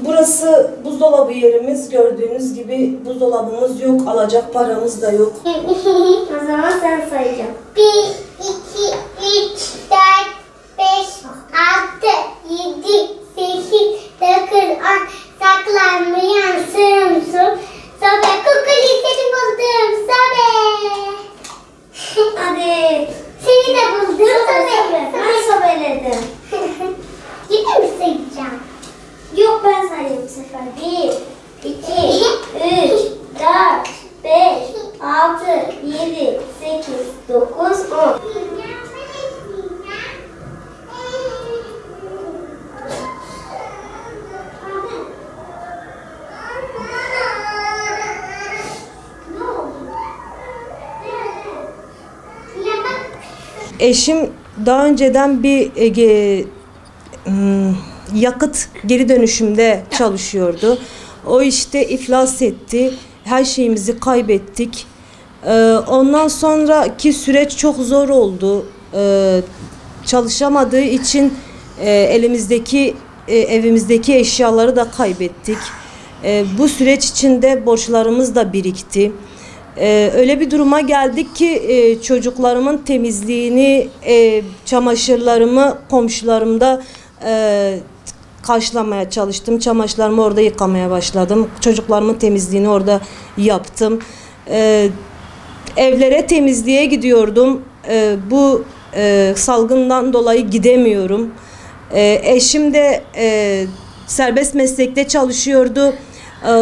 Burası buzdolabı yerimiz. Gördüğünüz gibi buzdolabımız yok, alacak paramız da yok. O zaman sen sayacaksın. 1, 2, 3, 4, 5, 6, 7, 8, 9, 10. Saklanmayan sığımsın. Sobe, kukulisini buldum. Sobe. Hadi. Seni de buldum. Sobe. Ben sobeledim. Yine mi sayacağım? Yok, ben sayayım bu sefer. 1, 2, 3, 4, 5, 6, 7, 8, 9, 10. Eşim daha önceden bir yakıt geri dönüşümde çalışıyordu. O işte iflas etti. Her şeyimizi kaybettik. Ondan sonraki süreç çok zor oldu. Çalışamadığı için evimizdeki eşyaları da kaybettik. Bu süreç içinde borçlarımız da birikti. Öyle bir duruma geldik ki çocuklarımın temizliğini, çamaşırlarımı komşularımda karşılamaya çalıştım. Çamaşırlarımı orada yıkamaya başladım. Çocuklarımın temizliğini orada yaptım. Evlere temizliğe gidiyordum. Bu salgından dolayı gidemiyorum. Eşim de serbest meslekte çalışıyordu.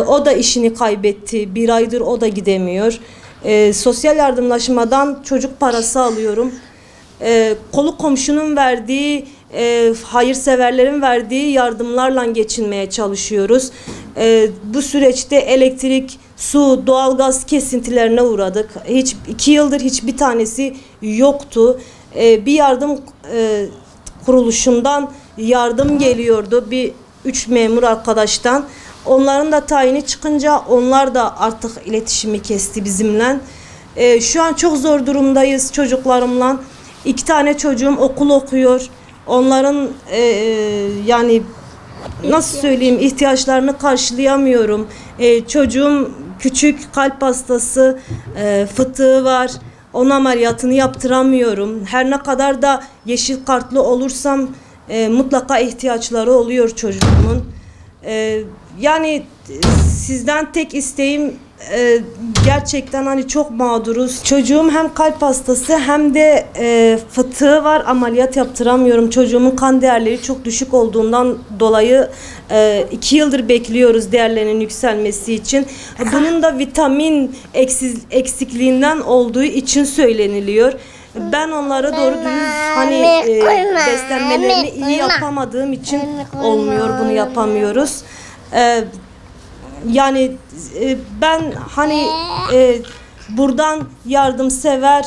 O da işini kaybetti. 1 aydır o da gidemiyor. Sosyal yardımlaşmadan çocuk parası alıyorum. Kolu komşunun verdiği, hayırseverlerin verdiği yardımlarla geçinmeye çalışıyoruz. Bu süreçte elektrik, su, doğalgaz kesintilerine uğradık. 2 yıldır hiçbir tanesi yoktu. Bir yardım kuruluşundan yardım geliyordu. 3 memur arkadaştan. Onların da tayini çıkınca onlar da artık iletişimi kesti bizimle. Şu an çok zor durumdayız çocuklarımla. 2 tane çocuğum okul okuyor. Onların yani nasıl söyleyeyim, ihtiyaçlarını karşılayamıyorum. Çocuğum küçük, kalp hastası, fıtığı var. Onun ameliyatını yaptıramıyorum. Her ne kadar da yeşil kartlı olursam mutlaka ihtiyaçları oluyor çocuğumun. Yani sizden tek isteğim, gerçekten hani çok mağduruz. Çocuğum hem kalp hastası hem de fıtığı var, ameliyat yaptıramıyorum. Çocuğumun kan değerleri çok düşük olduğundan dolayı 2 yıldır bekliyoruz değerlerinin yükselmesi için. Bunun da vitamin eksikliğinden olduğu için söyleniliyor. Ben onlara doğru dürüst hani beslenmelerini iyi yapamadığım için olmuyor, bunu yapamıyoruz. Yani ben hani buradan yardımsever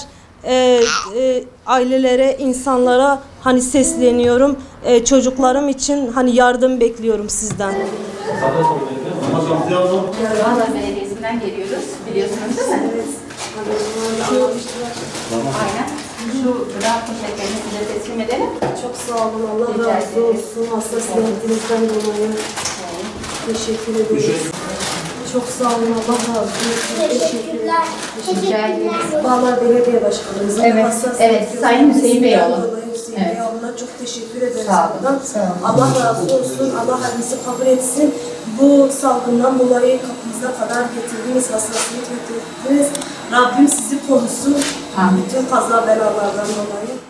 ailelere, insanlara hani sesleniyorum. Çocuklarım için hani yardım bekliyorum sizden. Valla Belediyesi'nden geliyoruz. Biliyorsunuz değil mi? Evet. Aynen. Şu gıda poşetlerini size teslim edelim. Çok sağ olun. Allah razı olsun. Hassasiyetinizden dolayı. Teşekkür ederim. Çok sağ olun. Allah razı olsun. Teşekkürler. Teşekkürler. Bağlar Belediye Başkanımıza. Evet. Sayın Hüseyin Beyoğlu. Hüseyin Beyoğlu'na çok teşekkür ederiz. Sağ olun. Allah razı olsun. Allah halinizi kabul etsin. Bu salgından dolayı kapımıza kadar getirdiğiniz, hassasiyet getirdiniz. Rabbim sizi korusun. Bütün kaza belalardan dolayı.